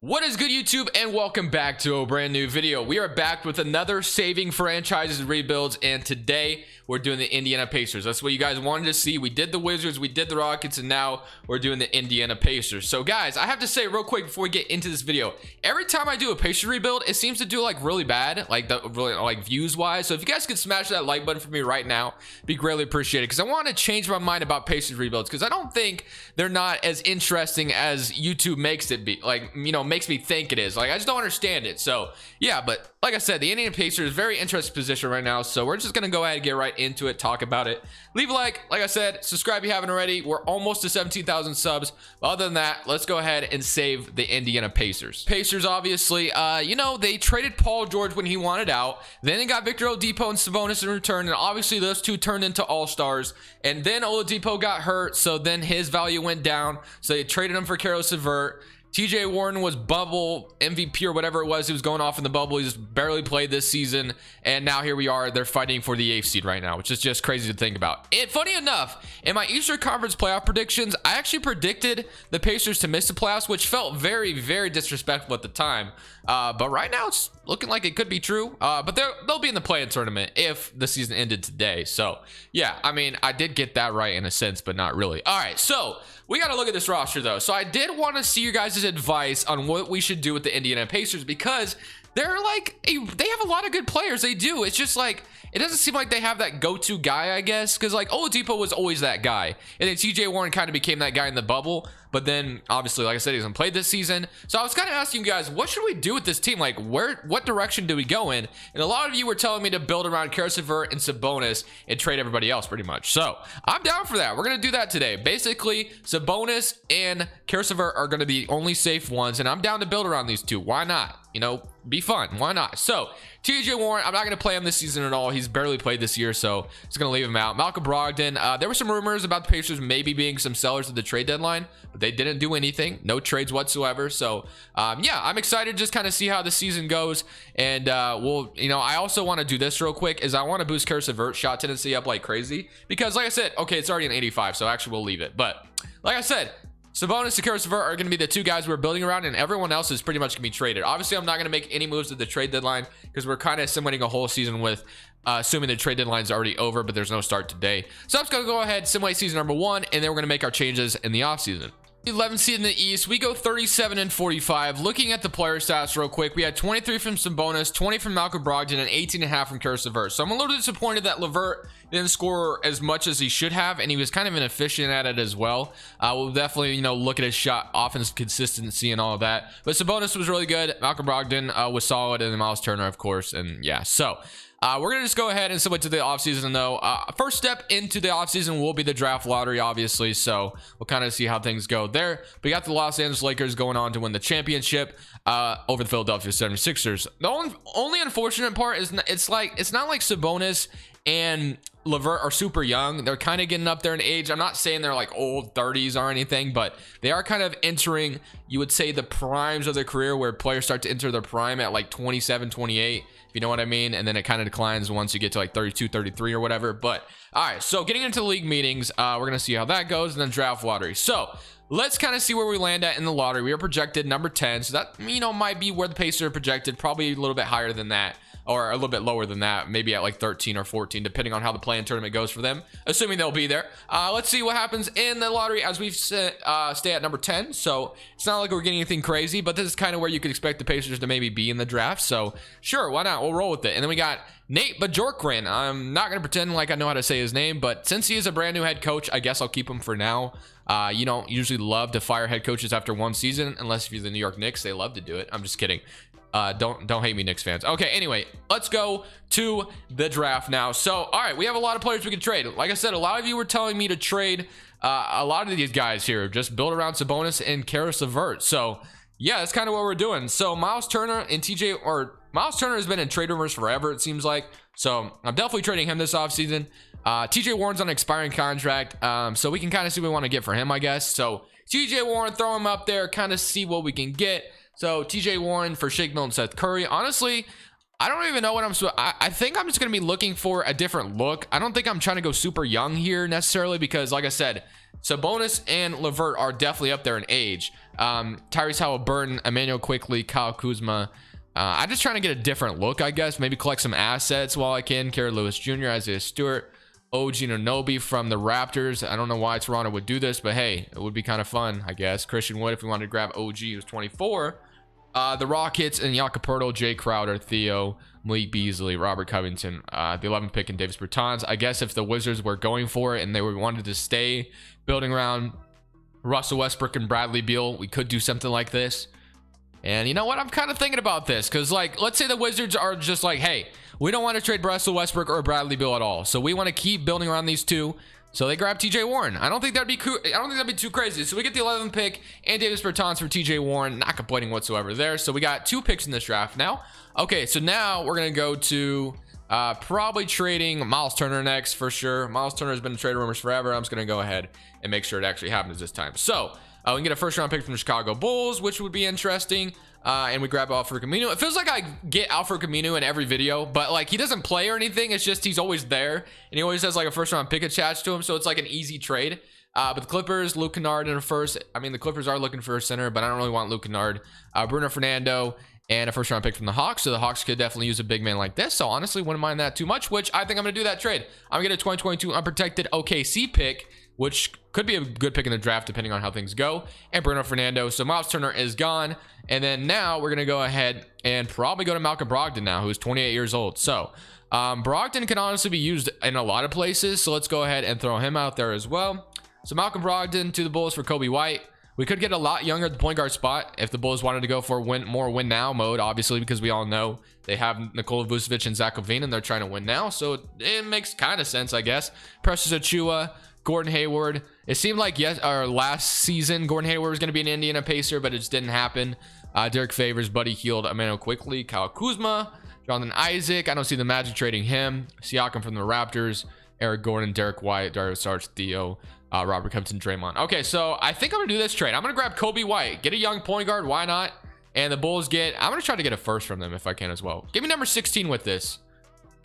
What is good, YouTube, and welcome back to a brand new video. We are back with another saving franchises rebuilds, and today we're doing the Indiana Pacers. That's what you guys wanted to see. We did the Wizards, we did the Rockets, and now we're doing the Indiana Pacers. So guys, I have to say real quick before we get into this video, every time I do a Pacers rebuild, it seems to do like really bad, like views wise. So if you guys could smash that like button for me right now, it'd be greatly appreciated, because I want to change my mind about Pacers rebuilds, because I don't think they're not as interesting as YouTube makes it be, like, you know, makes me think it is. Like, I just don't understand it. So yeah, but like I said, the Indiana Pacers is very interesting position right now, so we're just gonna go ahead and get right into it, talk about it. Leave a like I said, subscribe if you haven't already. We're almost to 17,000 subs. But other than that, let's go ahead and save the Indiana Pacers. Pacers, obviously, you know, they traded Paul George when he wanted out, then they got Victor Oladipo and Sabonis in return, and obviously those two turned into all-stars. And then Oladipo got hurt, so then his value went down, so they traded him for Caris LeVert. TJ Warren was bubble MVP or whatever it was. He was going off in the bubble. He just barely played this season. And now here we are. They're fighting for the 8th seed right now, which is just crazy to think about. And funny enough, in my Eastern Conference playoff predictions, I actually predicted the Pacers to miss the playoffs, which felt very, very disrespectful at the time. But right now it's looking like it could be true. But they'll be in the play-in tournament if the season ended today. So yeah, I mean, I did get that right in a sense, but not really. All right, so we got to look at this roster though. So I did want to see you guys' advice on what we should do with the Indiana Pacers, because they're like they have a lot of good players. They do. It's just like it doesn't seem like they have that go-to guy, I guess, because like Oladipo was always that guy, and then TJ Warren kind of became that guy in the bubble. But then obviously, like I said, he hasn't played this season. So I was kind of asking you guys, what should we do with this team? Like, what direction do we go in? And a lot of you were telling me to build around Caris LeVert and Sabonis and trade everybody else pretty much. So I'm down for that. We're gonna do that today. Basically, Sabonis and Caris LeVert are gonna be the only safe ones, and I'm down to build around these two. Why not? You know, be fun. Why not? So TJ Warren, I'm not going to play him this season at all. He's barely played this year, so just going to leave him out. Malcolm Brogdon, there were some rumors about the Pacers maybe being some sellers at the trade deadline, but they didn't do anything. No trades whatsoever. So yeah, I'm excited to just kind of see how the season goes. And we'll, you know, I also want to do this real quick, is I want to boost Caris LeVert shot tendency up like crazy, because like I said, okay, it's already an 85, so actually we'll leave it. But like I said, Sabonis and Caris LeVert are going to be the two guys we're building around, and everyone else is pretty much going to be traded. Obviously, I'm not going to make any moves at the trade deadline, because we're kind of simulating a whole season with assuming the trade deadline is already over, but there's no start today. So I'm just going to go ahead, simulate season number 1, and then we're going to make our changes in the offseason. 11th seed in the East, we go 37 and 45. Looking at the player stats real quick, we had 23 from Sabonis, 20 from Malcolm Brogdon, and 18.5 from Caris LeVert. So I'm a little disappointed that LeVert didn't score as much as he should have, and he was kind of inefficient at it as well. We'll definitely, you know, look at his shot offense consistency and all of that. But Sabonis was really good. Malcolm Brogdon was solid, and then Miles Turner, of course. And yeah, so we're gonna just go ahead and submit to the offseason though. First step into the offseason will be the draft lottery, obviously, so we'll kind of see how things go there. We got the Los Angeles Lakers going on to win the championship over the Philadelphia 76ers. The only unfortunate part is it's not like Sabonis and LeVert are super young. They're kind of getting up there in age. I'm not saying they're like old 30s or anything, but they are kind of entering, you would say, the primes of their career, where players start to enter their prime at like 27, 28, if you know what I mean, and then it kind of declines once you get to like 32, 33 or whatever. But all right, so getting into the league meetings, we're gonna see how that goes, and then draft lottery. So let's kind of see where we land at in the lottery. We are projected number 10, so that, you know, might be where the Pacers are projected, probably a little bit higher than that, or a little bit lower than that, maybe at like 13 or 14, depending on how the play-in tournament goes for them, assuming they'll be there. Let's see what happens in the lottery as we stay at number 10. So it's not like we're getting anything crazy, but this is kind of where you could expect the Pacers to maybe be in the draft. So sure, why not? We'll roll with it. And then we got Nate Bjorkgren. I'm not going to pretend like I know how to say his name, but since he is a brand new head coach, I guess I'll keep him for now. You don't usually love to fire head coaches after one season, unless if you're the New York Knicks. They love to do it. I'm just kidding. Don't hate me, Knicks fans. Okay, anyway, let's go to the draft now. So all right, we have a lot of players we can trade. Like I said, a lot of you were telling me to trade a lot of these guys here, just build around Sabonis and Caris LeVert. So yeah, that's kind of what we're doing. So Miles Turner and Miles Turner has been in trade rumors forever, it seems like, so I'm definitely trading him this offseason. TJ Warren's on an expiring contract, so we can kind of see what we want to get for him, I guess. So TJ Warren, throw him up there, kind of see what we can get. So TJ Warren for Shake Milton, Seth Curry. Honestly, I don't even know what I think I'm just going to be looking for a different look. I don't think I'm trying to go super young here necessarily, because like I said, Sabonis and LeVert are definitely up there in age. Tyrese Halliburton, Emmanuel Quickley, Kyle Kuzma. I'm just trying to get a different look, I guess. Maybe collect some assets while I can. Kerry Lewis Jr., Isaiah Stewart, OG Anunoby from the Raptors. I don't know why Toronto would do this, but hey, it would be kind of fun, I guess. Christian Wood, if we wanted to grab OG, who's 24. The Rockets and Jakob Poeltl, Jay Crowder, Theo, Malik Beasley, Robert Covington, the 11th pick, and Davis Bertans. I guess if the Wizards were going for it and they wanted to stay building around Russell Westbrook and Bradley Beal, we could do something like this. And you know what? I'm kind of thinking about this, because like, let's say the Wizards are just like, hey, we don't want to trade Russell Westbrook or Bradley Beal at all, so we want to keep building around these two. So they grab TJ Warren. I don't think that'd be cool. I don't think that'd be too crazy. So we get the 11th pick and Davis Bertans for TJ Warren. Not complaining whatsoever there. So we got 2 picks in this draft now. Okay, so now we're gonna go to probably trading Miles Turner next for sure. Miles Turner has been in trade rumors forever. I'm just gonna go ahead and make sure it actually happens this time. So we can get a first round pick from the Chicago Bulls, which would be interesting. And we grab Alfred Camino. It feels like I get Alfred Camino in every video, but like he doesn't play or anything. It's just he's always there, and he always has like a first round pick attached to him, so it's like an easy trade. But the Clippers, Luke Kennard in a first. I mean, the Clippers are looking for a center, but I don't really want Luke Kennard. Bruno Fernando and a first round pick from the Hawks. So the Hawks could definitely use a big man like this. So honestly, wouldn't mind that too much, which I think I'm gonna do that trade. I'm gonna get a 2022 unprotected OKC pick, which could be a good pick in the draft depending on how things go, and Bruno Fernando. So Miles Turner is gone, and then now we're gonna go ahead and probably go to Malcolm Brogdon now, who's 28 years old. So Brogdon can honestly be used in a lot of places, so let's go ahead and throw him out there as well. So Malcolm Brogdon to the Bulls for Kobe White. We could get a lot younger at the point guard spot if the Bulls wanted to go for more win now mode, obviously, because we all know they have Nikola Vucevic and Zach LaVine and they're trying to win now, so it makes kind of sense, I guess. Precious Achiuwa, Gordon Hayward. It seemed like last season Gordon Hayward was going to be an Indiana Pacer, but it just didn't happen. Derek Favors, Buddy Hield, Emmanuel Quickley, Kyle Kuzma, Jonathan Isaac. I don't see the Magic trading him. Siakam from the Raptors, Eric Gordon, Derek White, Dario Saric, Theo, Robert Covington, Draymond. Okay, so I think I'm gonna do this trade. I'm gonna grab Kobe White, get a young point guard. Why not? And the Bulls I'm gonna try to get a first from them if I can as well. Give me number 16 with this.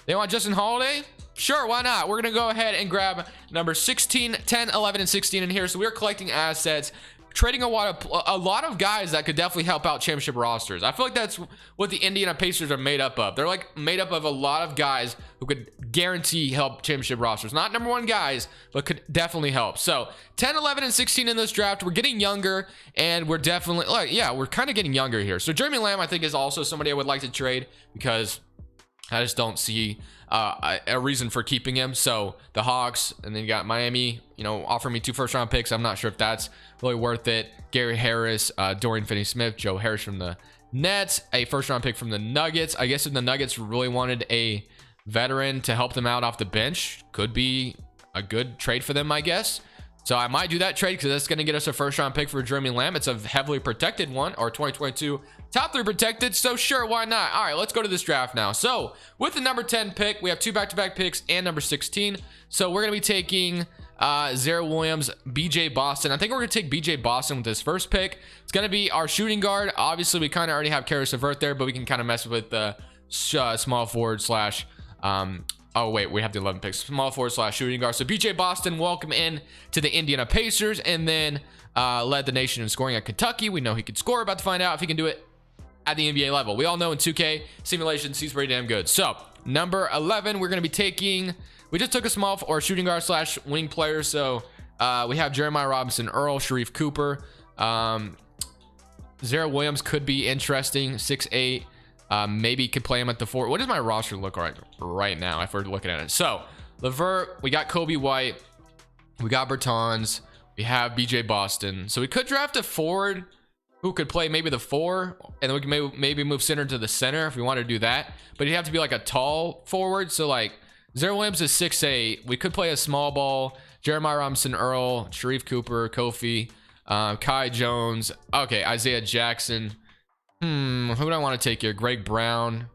They want Justin Holiday? Sure, why not? We're gonna go ahead and grab number 16, 10, 11, and 16 in here. So we're collecting assets, trading a lot of guys that could definitely help out championship rosters. I feel like that's what the Indiana Pacers are made up of. They're like made up of a lot of guys who could guarantee help championship rosters. Not number 1 guys, but could definitely help. So 10, 11, and 16 in this draft. We're getting younger, and we're definitely we're kind of getting younger here. So Jeremy Lamb, I think, is also somebody I would like to trade because I just don't see a reason for keeping him. So the Hawks, and then you got Miami, offer me 2 first-round picks. I'm not sure if that's really worth it. Gary Harris, Dorian Finney-Smith, Joe Harris from the Nets, a first-round pick from the Nuggets. I guess if the Nuggets really wanted a veteran to help them out off the bench, could be a good trade for them, I guess. So I might do that trade because that's going to get us a first-round pick for Jeremy Lamb. It's a heavily protected one, or 2022 top 3 protected. So sure, why not? All right, let's go to this draft now. So with the number 10 pick, we have 2 back-to-back picks and number 16. So we're going to be taking Zara Williams, BJ Boston. I think we're going to take BJ Boston with this first pick. It's going to be our shooting guard. Obviously, we kind of already have Karis LeVert there, but we can kind of mess with the small forward slash oh wait, we have the 11 picks, small forward slash shooting guard. So BJ Boston, welcome in to the Indiana Pacers, and then led the nation in scoring at Kentucky. We know he could score. About to find out if he can do it at the NBA level. We all know in 2K simulations he's pretty damn good. So number 11, we're going to be taking, we just took a small or shooting guard slash wing player. So we have Jeremiah Robinson Earl, Sharif Cooper, Zara Williams could be interesting, 6'8". Maybe could play him at the 4. What does my roster look like right now if we're looking at it? So LeVert, we got Kobe White, we got Bertans, we have BJ Boston. So we could draft a forward who could play maybe the 4, and then we can maybe move center to the center if we want to do that. But he'd have to be like a tall forward. So like Zara Williams is 6'8". We could play a small ball. Jeremiah Robinson Earl, Sharif Cooper, Kofi, Kai Jones. Okay, Isaiah Jackson. Who do I want to take here? Greg Brown,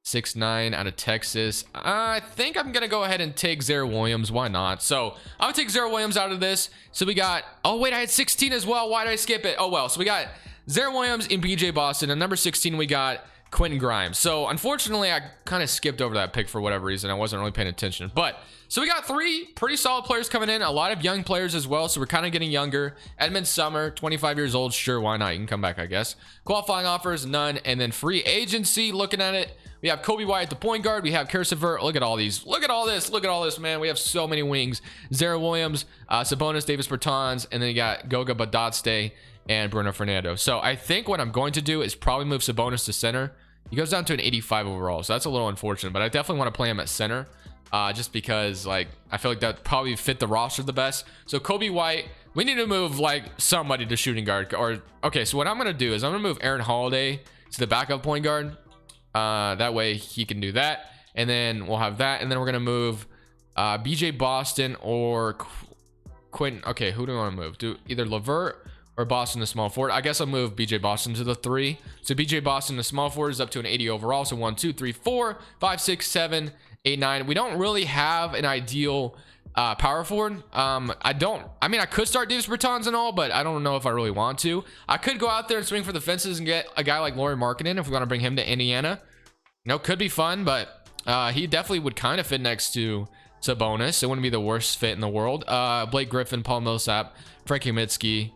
6'9", out of Texas. I think I'm gonna go ahead and take Zara Williams. Why not? So I'm gonna take Zara Williams out of this. So we got, oh wait, I had 16 as well. Why did I skip it? Oh well. So we got Zara Williams in BJ Boston, and number 16 we got Quentin Grimes. So unfortunately, I kind of skipped over that pick for whatever reason. I wasn't really paying attention. But so we got 3 pretty solid players coming in, a lot of young players as well. So we're kind of getting younger. Edmund Summer, 25 years old. Sure, why not? You can come back, I guess. Qualifying offers, none. And then free agency, looking at it, we have Kobe White at the point guard. We have Kersever. Look at all these. Look at all this. Look at all this, man. We have so many wings. Zara Williams, Sabonis, Davis Bertans, and then you got Goga Badotste and Bruno Fernando. So I think what I'm going to do is probably move Sabonis to center. He goes down to an 85 overall, so that's a little unfortunate, but I definitely want to play him at center, just because like I feel like that probably fit the roster the best. So Kobe White, we need to move like somebody to shooting guard. Or okay, so what I'm gonna do is I'm gonna move Aaron Holiday to the backup point guard. That way he can do that, and then we'll have that, and then we're gonna move BJ Boston or Quentin. Okay, who do I want to move? Do either Levert or Boston to small forward. I guess I'll move BJ Boston to the 3. So BJ Boston to small forward is up to an 80 overall. So 1 2 3 4 5 6 7 8 9. We don't really have an ideal power forward. I mean, I could start Davis Bertans and all, but I don't know if I really want to. I could go out there and swing for the fences and get a guy like Lauri Markkanen if we want to bring him to Indiana. You know, could be fun, but he definitely would kind of fit next to Sabonis. It wouldn't be the worst fit in the world. Blake Griffin, Paul Millsap, Frank Kaminsky.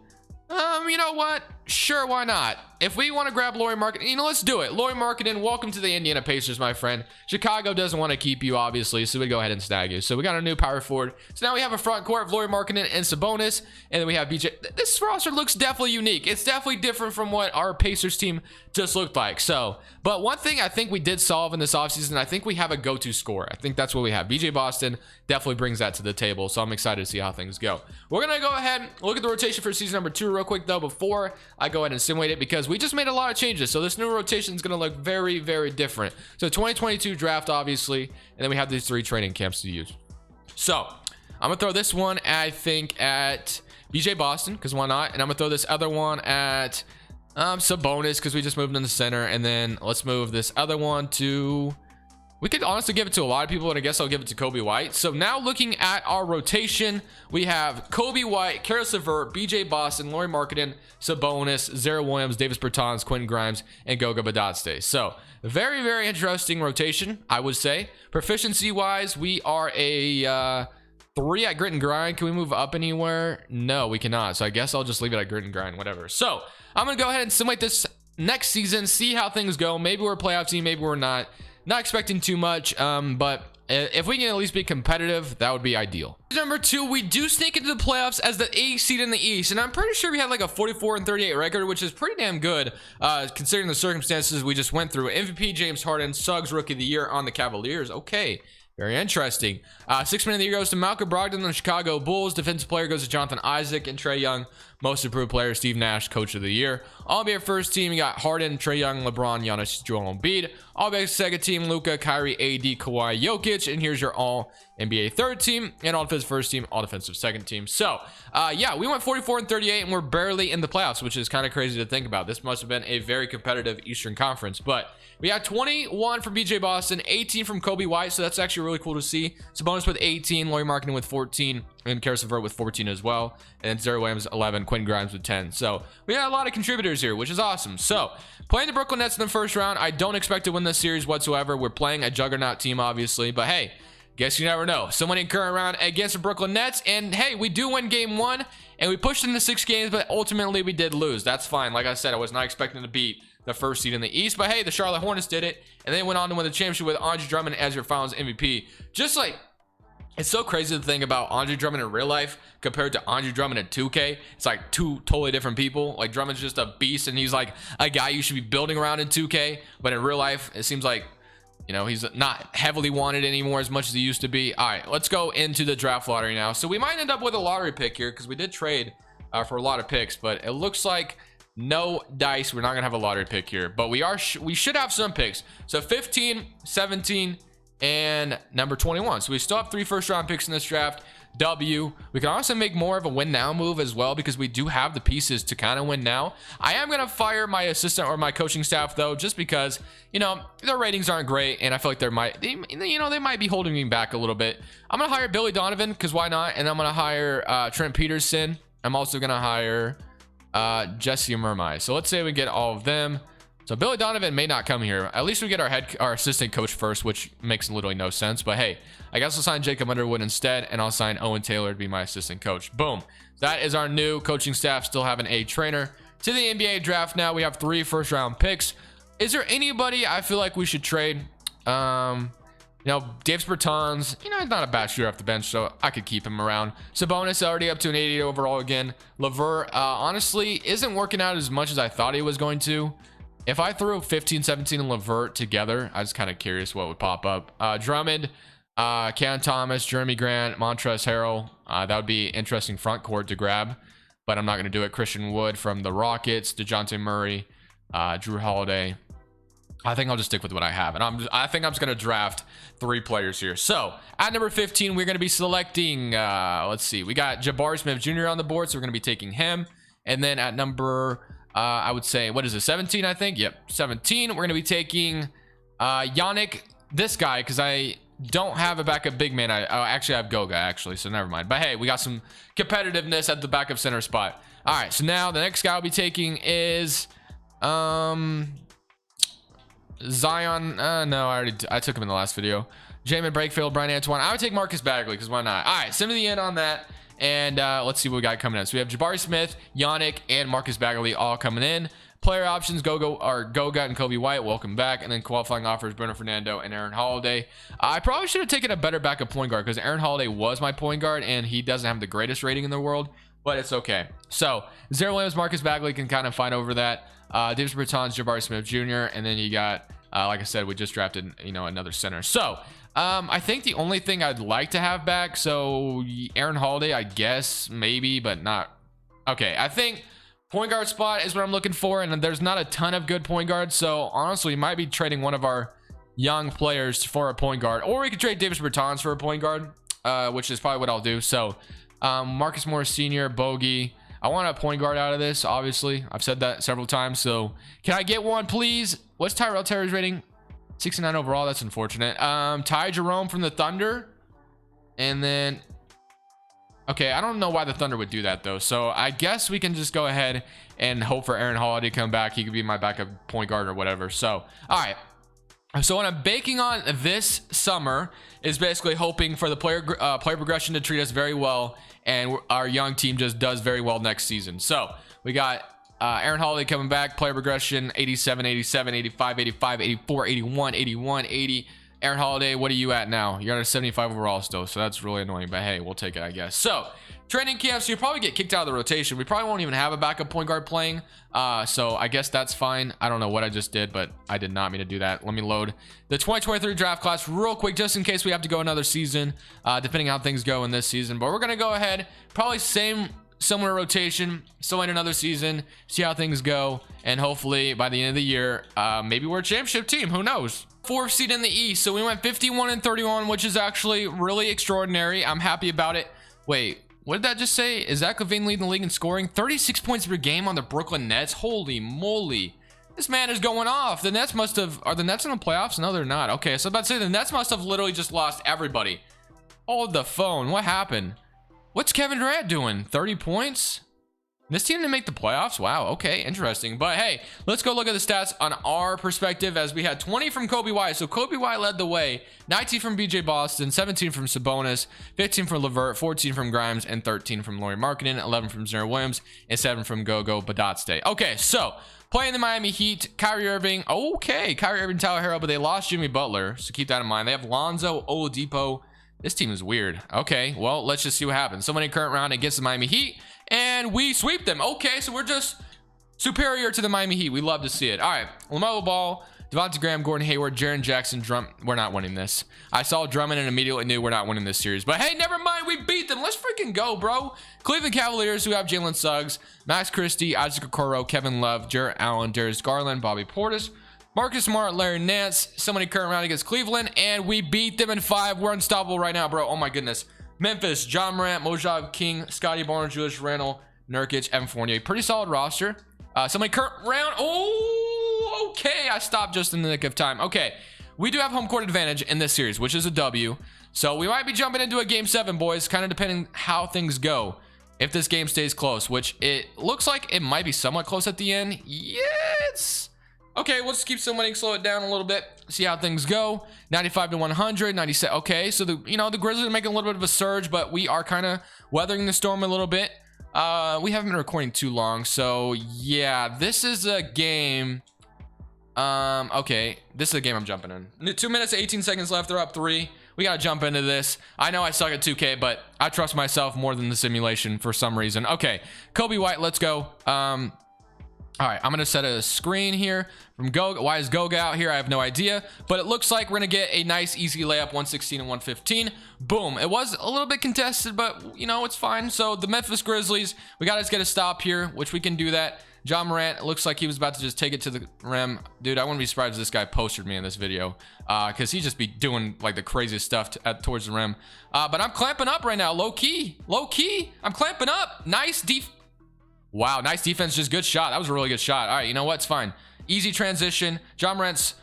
You know what? Sure, why not? If we want to grab Lauri Markkanen, you know, let's do it. Lauri Markkanen, welcome to the Indiana Pacers, my friend. Chicago doesn't want to keep you, obviously, so we go ahead and snag you. So we got a new power forward. So now we have a front court of Lauri Markkanen and Sabonis, and then we have BJ. This roster looks definitely unique. It's definitely different from what our Pacers team just looked like. So, but one thing I think we did solve in this offseason, I think we have a go-to scorer. I think that's what we have. BJ Boston definitely brings that to the table, so I'm excited to see how things go. We're going to go ahead and look at the rotation for season number 2 real quick, though, before I go ahead and simulate it, because we just made a lot of changes. So this new rotation is going to look very, very different. So 2022 draft, obviously, and then we have these 3 training camps to use. So I'm going to throw this one, I think, at BJ Boston, because why not? And I'm going to throw this other one at Sabonis, because we just moved in the center. And then let's move this other one to... We could honestly give it to a lot of people, and I guess I'll give it to Kobe White. So now looking at our rotation, we have Kobe White, Karis LeVert, BJ Boston, Lauri Markkanen, Sabonis, Zara Williams, Davis Bertans, Quentin Grimes, and Goga Badotste. So very, very interesting rotation, I would say. Proficiency-wise, we are a 3 at grit and grind. Can we move up anywhere? No, we cannot. So I guess I'll just leave it at grit and grind, whatever. So I'm going to go ahead and simulate this next season, see how things go. Maybe we're a playoff team, maybe we're not. Not expecting too much, but if we can at least be competitive, that would be ideal. Number 2, we do sneak into the playoffs as the 8th seed in the East, and I'm pretty sure we have like a 44-38 record, which is pretty damn good considering the circumstances we just went through. MVP James Harden, Suggs Rookie of the Year on the Cavaliers. Okay. Very interesting. 6th man of the year goes to Malcolm Brogdon on the Chicago Bulls. Defensive player goes to Jonathan Isaac and Trae Young. Most improved player, Steve Nash, coach of the year. All-NBA first team, you got Harden, Trae Young, LeBron, Giannis, Joel Embiid. All-NBA second team, Luka, Kyrie, AD, Kawhi, Jokic. And here's your all-NBA third team and all-defensive first team, all-defensive second team. So, yeah, we went 44-38 and we're barely in the playoffs, which is kind of crazy to think about. This must have been a very competitive Eastern Conference. But we had 21 from BJ Boston, 18 from Kobe White, so that's actually really cool to see. Sabonis with 18, Lauri Markkanen with 14, and Karis LeVert with 14 as well. And then Zara Williams 11, Quentin Grimes with 10. So we had a lot of contributors here, which is awesome. So playing the Brooklyn Nets in the first round, I don't expect to win this series whatsoever. We're playing a juggernaut team, obviously, but hey, guess you never know. Someone in current round against the Brooklyn Nets, and hey, we do win game 1, and we pushed into 6 games, but ultimately we did lose. That's fine. Like I said, I was not expecting to beat the first seed in the East, but hey, the Charlotte Hornets did it, and they went on to win the championship with Andre Drummond as your Finals MVP. Just like, it's so crazy to think about Andre Drummond in real life compared to Andre Drummond in 2K. It's like 2 totally different people. Like, Drummond's just a beast, and he's like a guy you should be building around in 2K, but in real life, it seems like, you know, he's not heavily wanted anymore as much as he used to be. All right, let's go into the draft lottery now. So we might end up with a lottery pick here because we did trade for a lot of picks, but it looks like no dice. We're not gonna have a lottery pick here, but we should have some picks. So 15, 17, and number 21. So we still have 3 first-round picks in this draft. W. We can also make more of a win now move as well because we do have the pieces to kind of win now. I am going to fire my assistant or my coaching staff though, just because, you know, their ratings aren't great, and I feel like they might be holding me back a little bit. I'm going to hire Billy Donovan because why not? And I'm going to hire Trent Peterson. I'm also going to hire Jesse Murmai. So let's say we get all of them. So Billy Donovan may not come here. At least we get our assistant coach first, which makes literally no sense. But hey, I guess I'll sign Jacob Underwood instead, and I'll sign Owen Taylor to be my assistant coach. Boom. That is our new coaching staff. Still having a trainer. To the NBA draft now. We have 3 first-round picks. Is there anybody I feel like we should trade? You know, Davis Bertans, you know, he's not a bad shooter off the bench, so I could keep him around. Sabonis already up to an 80 overall again. LeVert, honestly, isn't working out as much as I thought he was going to. If I threw 15, 17, and LeVert together, I was kind of curious what would pop up. Drummond, Cam Thomas, Jeremy Grant, Montrezl Harrell. That would be interesting front court to grab, but I'm not going to do it. Christian Wood from the Rockets, DeJounte Murray, Drew Holiday. I think I'll just stick with what I have, and I think I'm just going to draft 3 players here. So at number 15, we're going to be selecting, let's see, we got Jabari Smith Jr. on the board, so we're going to be taking him. And then at number, I would say, what is it, 17, I think? Yep, 17. We're going to be taking Yannick, this guy, because I don't have a backup big man. I actually have Goga, actually, so never mind. But hey, we got some competitiveness at the backup center spot. All right, so now the next guy I'll be taking is Zion. No, I took him in the last video. Jamin Brakefield, Brian Antoine. I would take Marcus Bagley, because why not? All right, send me the end on that. And let's see what we got coming in. So we have Jabari Smith, Yannick, and Marcus Bagley all coming in. Player options, Goga and Kobe White, welcome back. And then qualifying offers, Bruno Fernando and Aaron Holiday. I probably should have taken a better backup point guard, because Aaron Holiday was my point guard, and he doesn't have the greatest rating in the world, but it's okay. So Zero Williams, Marcus Bagley can kind of fight over that. Davis Bertans, Jabari Smith Jr., and then you got, like I said, we just drafted, you know, another center. So I think the only thing I'd like to have back, so Aaron Holiday, I guess, maybe, but not. Okay, I think point guard spot is what I'm looking for, and there's not a ton of good point guards, so honestly, we might be trading one of our young players for a point guard, or we could trade Davis Bertans for a point guard, which is probably what I'll do. So Marcus Morris Sr., Bogey. I want a point guard out of this, obviously. I've said that several times, so can I get one, please? What's Tyrell Terry's rating? 69 overall. That's unfortunate. Ty Jerome from the Thunder. And then, okay, I don't know why the Thunder would do that, though. So I guess we can just go ahead and hope for Aaron Holiday to come back. He could be my backup point guard or whatever. So, all right. So what I'm baking on this summer is basically hoping for the player progression to treat us very well, and our young team just does very well next season. So we got Aaron Holiday coming back, player progression 87, 87, 85, 85, 84, 81, 81, 80. Aaron Holiday, what are you at now? You're at a 75 overall still, so that's really annoying, but hey, we'll take it, I guess. So training camp, so you'll probably get kicked out of the rotation. We probably won't even have a backup point guard playing, so I guess that's fine. I don't know what I just did, but I did not mean to do that. Let me load the 2023 draft class real quick, just in case we have to go another season, depending on how things go in this season. But we're gonna go ahead, probably similar rotation, still in another season, see how things go, and hopefully by the end of the year, maybe we're a championship team. Who knows? 4th seed in the East, so we went 51 and 31, which is actually really extraordinary. I'm happy about it. Wait, what did that just say? Is Zach LaVine leading the league in scoring? 36 points per game on the Brooklyn Nets. Holy moly, this man is going off. The Nets must have, are the Nets in the playoffs? No, they're not. Okay, so I'm about to say the Nets must have literally just lost everybody. Hold the phone, what happened? What's Kevin Durant doing? 30 points? This team didn't make the playoffs? Wow, okay, interesting. But hey, let's go look at the stats on our perspective, as we had 20 from Kobe White. So Kobe White led the way, 19 from BJ Boston, 17 from Sabonis, 15 from LeVert, 14 from Grimes, and 13 from Lauri Markkanen, 11 from Zero Williams, and 7 from Gogo Badatste. Okay, so playing the Miami Heat, Kyrie Irving. Okay, Kyrie Irving, Tyler Herro, but they lost Jimmy Butler, so keep that in mind. They have Lonzo, Oladipo. This team is weird. Okay, well, let's just see what happens. Somebody current round against the Miami Heat, and we sweep them. Okay, so we're just superior to the Miami Heat. We love to see it. All right, LaMelo Ball, Devontae Graham, Gordon Hayward, Jaren Jackson, We're not winning this. I saw Drummond and immediately knew we're not winning this series. But hey, never mind. We beat them. Let's freaking go, bro. Cleveland Cavaliers, who have Jalen Suggs, Max Christie, Isaac Okoro, Kevin Love, Jarrett Allen, Darius Garland, Bobby Portis, Marcus Smart, Larry Nance. Somebody current round against Cleveland, and we beat them in 5. We're unstoppable right now, bro. Oh my goodness. Memphis, John Morant, Mojave King, Scotty Barnes, Julius Randle, Nurkic, M. Fournier. Pretty solid roster. Somebody current round. Oh, okay. I stopped just in the nick of time. Okay. We do have home court advantage in this series, which is a W. So we might be jumping into a game 7, boys, kind of depending how things go. If this game stays close, which it looks like it might be somewhat close at the end. Yes. Okay, we'll just keep submitting, slow it down a little bit, see how things go. 95 to 100, 97. Okay, so the Grizzlies are making a little bit of a surge, but we are kind of weathering the storm a little bit. We haven't been recording too long, so yeah, this is a game. Okay, this is a game I'm jumping in. 2 minutes, 18 seconds left. They're up 3. We gotta jump into this. I know I suck at 2K, but I trust myself more than the simulation for some reason. Okay, Kobe White, let's go. All right, I'm gonna set a screen here from Goga. Why is Goga out here? I have no idea, but it looks like we're gonna get a nice easy layup, 116 and 115. Boom. It was a little bit contested, but it's fine. So the Memphis Grizzlies, we gotta just get a stop here, which we can do that. John Morant, it looks like he was about to just take it to the rim. Dude, I wouldn't be surprised if this guy postered me in this video, because he just be doing like the craziest stuff towards the rim. But I'm clamping up right now, low key. I'm clamping up. Nice Wow, nice defense, just good shot. That was a really good shot. All right, you know what? It's fine. Easy transition. John Morant's,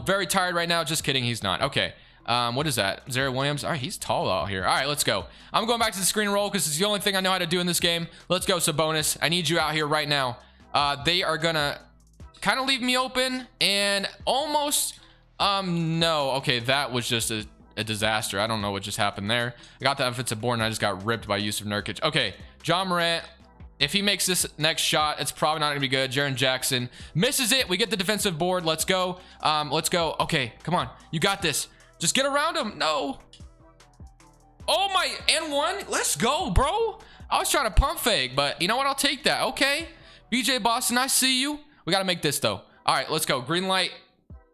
very tired right now. Just kidding, he's not. Okay. What is that? Zaire Williams. All right, he's tall out here. All right, let's go. I'm going back to the screen roll because it's the only thing I know how to do in this game. Let's go, Sabonis. I need you out here right now. They are gonna kind of leave me open and almost, no. Okay, that was just a disaster. I don't know what just happened there. I got the offensive board and I just got ripped by Yusuf Nurkic. Okay, John Morant. If he makes this next shot, it's probably not gonna be good. Jaren Jackson misses it. We get the defensive board. Let's go. Let's go. Okay, come on. You got this. Just get around him. No. Oh my, and one. Let's go, bro. I was trying to pump fake, but you know what? I'll take that. Okay. BJ Boston, I see you. We got to make this though. All right, let's go. Green light.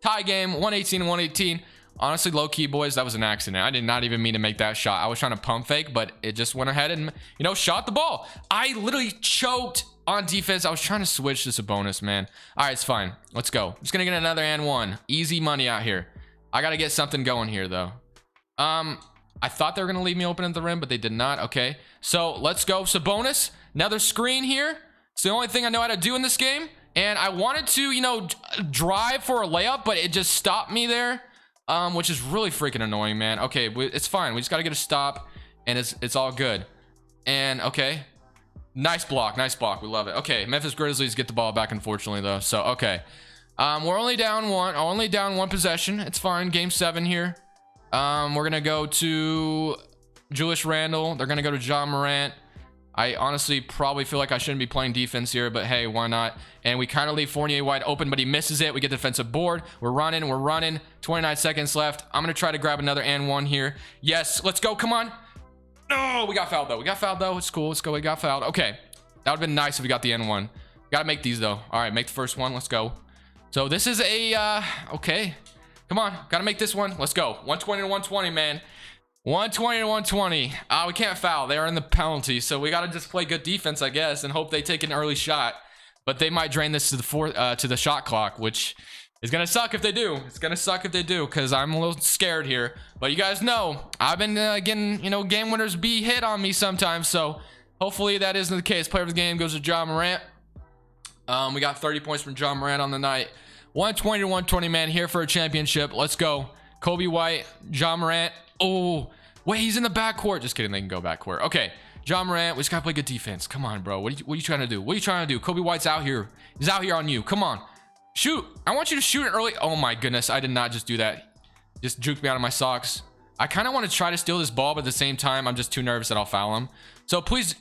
Tie game. 118 and 118. Honestly, low key, boys, that was an accident. I did not even mean to make that shot. I was trying to pump fake, but it just went ahead and, shot the ball. I literally choked on defense. I was trying to switch this a bonus, man. All right, it's fine. Let's go. I'm just going to get another and one. Easy money out here. I got to get something going here, though. I thought they were going to leave me open at the rim, but they did not. Okay, so let's go. Sabonis, another screen here. It's the only thing I know how to do in this game. And I wanted to, drive for a layup, but it just stopped me there. Which is really freaking annoying, man. Okay, it's fine. We just got to get a stop, and it's all good. And, okay. Nice block. We love it. Okay, Memphis Grizzlies get the ball back, unfortunately, though. So, okay. We're only down one possession. It's fine. Game 7 here. We're going to go to Julius Randle. They're going to go to John Morant. I honestly probably feel like I shouldn't be playing defense here, but hey, why not? And we kind of leave Fournier wide open, but he misses it. We get the defensive board. We're running. 29 seconds left. I'm going to try to grab another and one here. Yes, let's go. Come on. No, we got fouled, though. It's cool. Let's go. We got fouled. Okay. That would have been nice if we got the N1. Got to make these, though. All right, make the first one. Let's go. So this is a, okay. Come on. Got to make this one. Let's go. 120 to 120, man. 120 to 120. We can't foul. They are in the penalty, so we got to just play good defense, I guess, and hope they take an early shot. But they might drain this to the shot clock, which is gonna suck if they do. It's gonna suck if they do, because I'm a little scared here. But you guys know I've been getting game winners be hit on me sometimes, so hopefully that isn't the case. Player of the game goes to John Morant. We got 30 points from John Morant on the night. 120 to 120, man, here for a championship. Let's go. Kobe White, John Morant. Oh, wait, he's in the backcourt. Just kidding, they can go backcourt. Okay, John Morant, we just gotta play good defense. Come on, bro. What are you trying to do? What are you trying to do? Kobe White's out here. He's out here on you. Come on. Shoot. I want you to shoot it early. Oh my goodness, I did not just do that. Just juked me out of my socks. I kind of want to try to steal this ball, but at the same time, I'm just too nervous that I'll foul him. So please,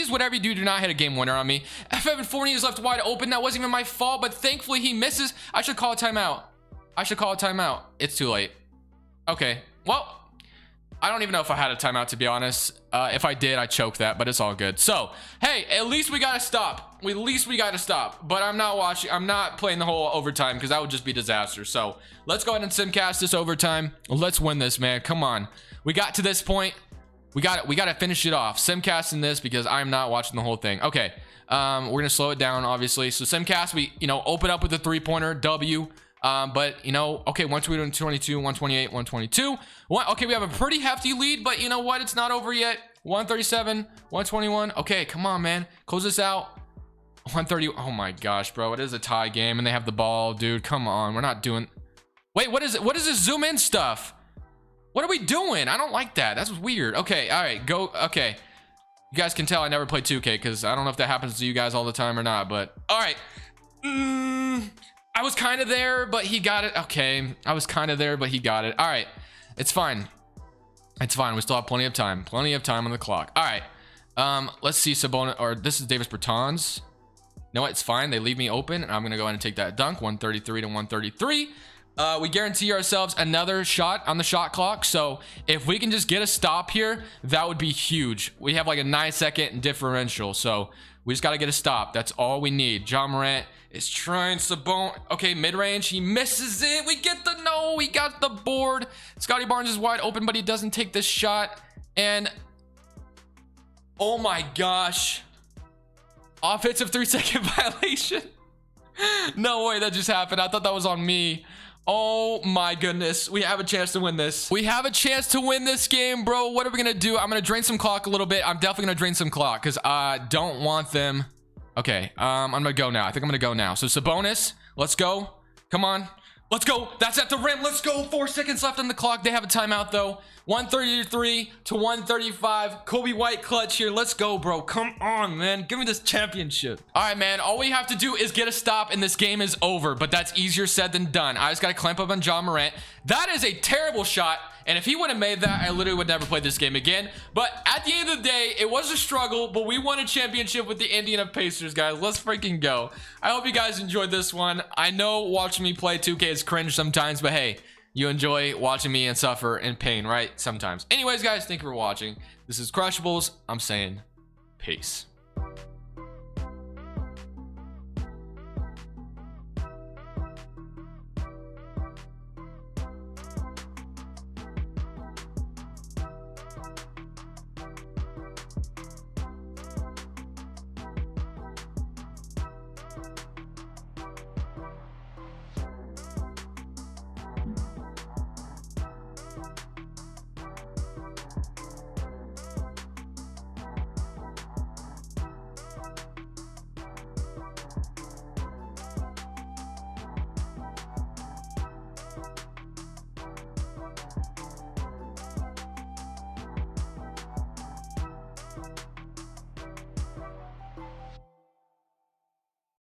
whatever you do not hit a game winner on me. If Evan Fournier is left wide open, that wasn't even my fault, but thankfully he misses. I should call a timeout. It's too late. Okay, well, I don't even know if I had a timeout, to be honest. If I did, I choked that, but it's all good. So, hey, at least we got to stop. But I'm not playing the whole overtime because that would just be disaster. So, let's go ahead and simcast this overtime. Let's win this, man. Come on. We got to this point. We got to finish it off. Simcasting this because I'm not watching the whole thing. Okay. We're going to slow it down, obviously. So, simcast, we, open up with a three-pointer, W. But okay, 122, 128, 122. Okay, we have a pretty hefty lead, but you know what? It's not over yet. 137, 121. Okay, come on, man. Close this out. 130. Oh my gosh, bro. It is a tie game and they have the ball, dude. Come on. We're not doing. Wait, what is it? What is this zoom in stuff? What are we doing? I don't like that. That's weird. Okay, all right, go. Okay. You guys can tell I never play 2K because I don't know if that happens to you guys all the time or not, but all right. I was kind of there, but he got it. Okay, I was kind of there, but he got it. All right, it's fine. It's fine. We still have plenty of time. Plenty of time on the clock. All right. Let's see. Sabonis, or this is Davis Bertans. No, it's fine. They leave me open, and I'm gonna go ahead and take that dunk. 133 to 133. We guarantee ourselves another shot on the shot clock. So if we can just get a stop here, that would be huge. We have like a 9-second differential, so we just got to get a stop. That's all we need. Ja Morant is trying. Sabonis. Okay, mid-range. He misses it. We get the no. We got the board. Scotty Barnes is wide open, but he doesn't take this shot. And oh my gosh. Offensive 3-second violation. No way that just happened. I thought that was on me. Oh my goodness. We have a chance to win this. We have a chance to win this game, bro. What are we gonna do? I'm gonna drain some clock a little bit. I'm definitely gonna drain some clock because I don't want them. Okay, I'm gonna go now. I think I'm gonna go now. So Sabonis, let's go. Come on. Let's go. That's at the rim. Let's go. 4 seconds left on the clock. They have a timeout though. 133 to 135. Kobe White clutch here. Let's go, bro. Come on, man. Give me this championship. All right, man. All we have to do is get a stop and this game is over, but that's easier said than done. I just got to clamp up on Ja Morant. That is a terrible shot. And if he would have made that, I literally would never play this game again. But at the end of the day, it was a struggle, but we won a championship with the Indiana Pacers, guys. Let's freaking go. I hope you guys enjoyed this one. I know watching me play 2K is cringe sometimes, but hey, you enjoy watching me and suffer in pain, right? Sometimes. Anyways, guys, thank you for watching. This is Crushables. I'm saying peace.